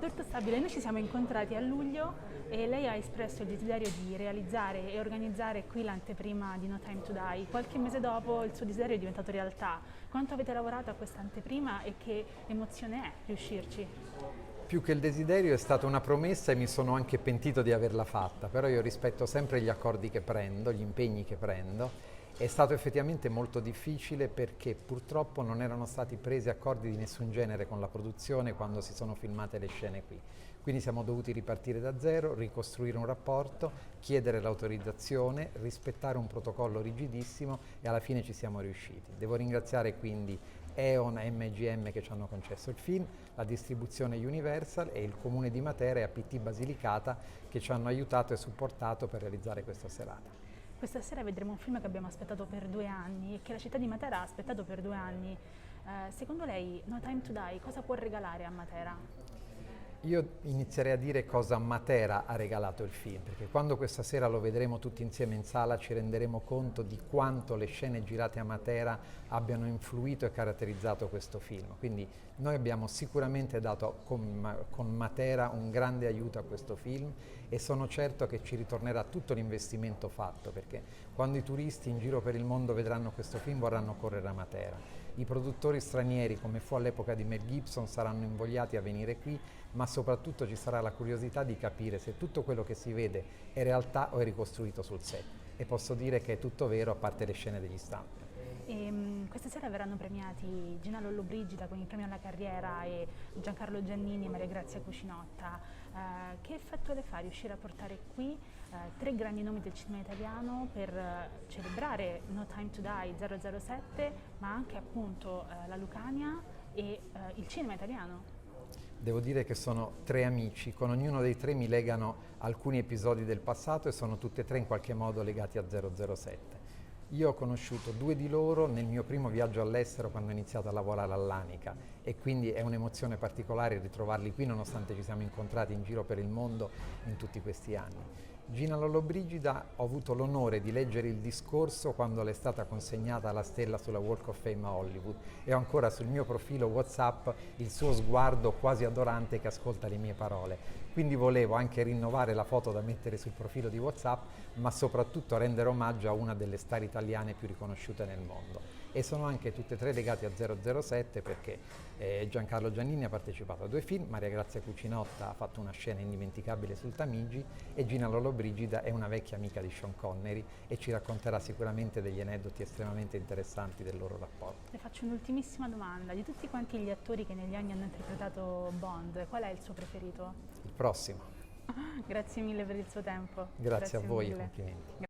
Dottor Stabile, noi ci siamo incontrati a luglio e lei ha espresso il desiderio di realizzare e organizzare qui l'anteprima di No Time to Die. Qualche mese dopo il suo desiderio è diventato realtà. Quanto avete lavorato a questa anteprima e che emozione è riuscirci? Più che il desiderio è stata una promessa e mi sono anche pentito di averla fatta, però io rispetto sempre gli accordi che prendo, gli impegni che prendo. È stato effettivamente molto difficile perché purtroppo non erano stati presi accordi di nessun genere con la produzione quando si sono filmate le scene qui. Quindi siamo dovuti ripartire da zero, ricostruire un rapporto, chiedere l'autorizzazione, rispettare un protocollo rigidissimo e alla fine ci siamo riusciti. Devo ringraziare quindi E.ON e MGM che ci hanno concesso il film, la distribuzione Universal e il Comune di Matera e APT Basilicata che ci hanno aiutato e supportato per realizzare questa serata. Questa sera vedremo un film che abbiamo aspettato per 2 anni e che la città di Matera ha aspettato per 2 anni. Secondo lei No Time to Die cosa può regalare a Matera? Io inizierei a dire cosa Matera ha regalato il film, perché quando questa sera lo vedremo tutti insieme in sala ci renderemo conto di quanto le scene girate a Matera abbiano influito e caratterizzato questo film. Quindi noi abbiamo sicuramente dato con Matera un grande aiuto a questo film e sono certo che ci ritornerà tutto l'investimento fatto, perché quando i turisti in giro per il mondo vedranno questo film vorranno correre a Matera. I produttori stranieri, come fu all'epoca di Mel Gibson, saranno invogliati a venire qui, ma soprattutto ci sarà la curiosità di capire se tutto quello che si vede è realtà o è ricostruito sul set. E posso dire che è tutto vero a parte le scene degli stunt. Questa sera verranno premiati Gina Lollobrigida con il premio alla carriera e Giancarlo Giannini e Maria Grazia Cucinotta. Che effetto le fa riuscire a portare qui 3 grandi nomi del cinema italiano per celebrare No Time to Die 007, ma anche appunto la Lucania e il cinema italiano? Devo dire che sono 3 amici, con ognuno dei 3 mi legano alcuni episodi del passato e sono tutti e 3 in qualche modo legati a 007. Io ho conosciuto 2 di loro nel mio primo viaggio all'estero quando ho iniziato a lavorare all'Anica e quindi è un'emozione particolare ritrovarli qui nonostante ci siamo incontrati in giro per il mondo in tutti questi anni. Gina Lollobrigida ho avuto l'onore di leggere il discorso quando le è stata consegnata la stella sulla Walk of Fame a Hollywood e ho ancora sul mio profilo WhatsApp il suo sguardo quasi adorante che ascolta le mie parole. Quindi volevo anche rinnovare la foto da mettere sul profilo di WhatsApp, ma soprattutto rendere omaggio a una delle star italiane più riconosciute nel mondo. E sono anche tutte e 3 legate a 007 perché Giancarlo Giannini ha partecipato a 2 film, Maria Grazia Cucinotta ha fatto una scena indimenticabile sul Tamigi e Gina Lollobrigida è una vecchia amica di Sean Connery e ci racconterà sicuramente degli aneddoti estremamente interessanti del loro rapporto. Le faccio un'ultimissima domanda. Di tutti quanti gli attori che negli anni hanno interpretato Bond, qual è il suo preferito? Il prossimo. Grazie mille per il suo tempo. Grazie a voi e mille. complimenti.